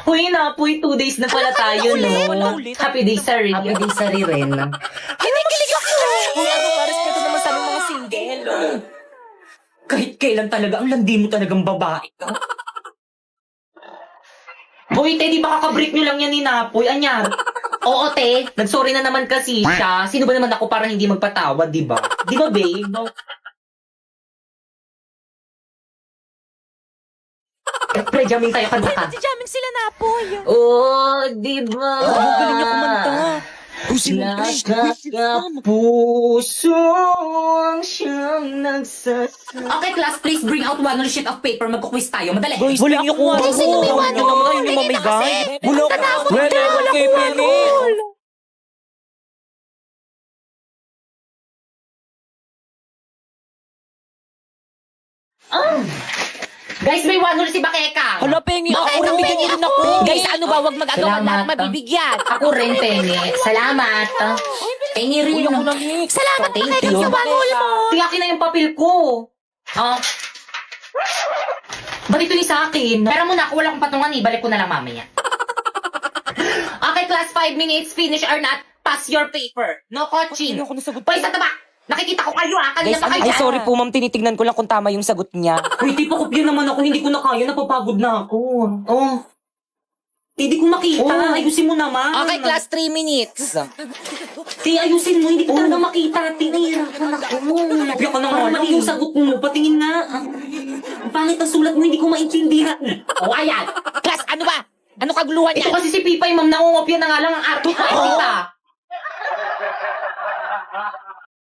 Uy, Napoy, 2 days na pala tayo, no? Happy days sa rin. Happy day sa rin. Kinikilig ako! Uy, ano ba? Respeto naman sa aming mga single. Kahit kailan talaga, ang landi mo talagang babae ka. Uy, te, di ba kakabreak nyo lang yan ni Napoy? Anyar? Oo, te. Nagsorry na naman kasi siya. Sino ba naman ako para hindi magpatawad, di ba? Di ba, babe? Pre-jamming tayo, kanta ka. Jamming sila na po. Oh, di ba? Ang galing niya kumanta. Puso ang siyang nagsasabi. Okay, class, please bring out one sheet of paper. Magkukwis tayo. Madali. Guys, galing niyo kumanta. Guys, sino may one? Ano naman yung mamigay? Bulok. Wala naman kay Penny. Guys, may one si Bakeka. Hala, Penny. Ako rin, bigyan rin ako. Guys, ano ba? Huwag mag-agawan lahat mabibigyan. Ako rin, Penny. Salamat. Penny rin. Uy, ako na, Nick. Salamat, Thank you. sa bangol mo. Tiyakin na yung papel ko. Ba't ito yung sa akin? Pero muna, ako wala akong patungan eh. Balik ko na lang mamaya. Okay, class, 5 minutes. Finish or not, pass your paper. No coaching. Hindi ako nasagot. Hoy, sa taba! Nakikita ko kayo kanina Guys, pa kayo. ay, sorry po, ma'am. Tinitignan ko lang kung tama yung sagot niya. Uy, di pa kopya naman ako. Hindi ko na kaya. Napapagod na ako. Oh. Hindi ko makita. Ayusin mo naman. Okay, class, 3 minutes. Ayusin mo. Hindi ko talaga makita. Tinahirapan ako. Kopya ka na nga. Mali yung sagot mo. Patingin nga. Ang pangit ang sulat mo. Hindi ko maintindihan. Ayan. Class, ano ba? Ano kaguluhan Ito niya? kasi si Pipay, ma'am. Nangungopya na nga lang ang arte. Di ba?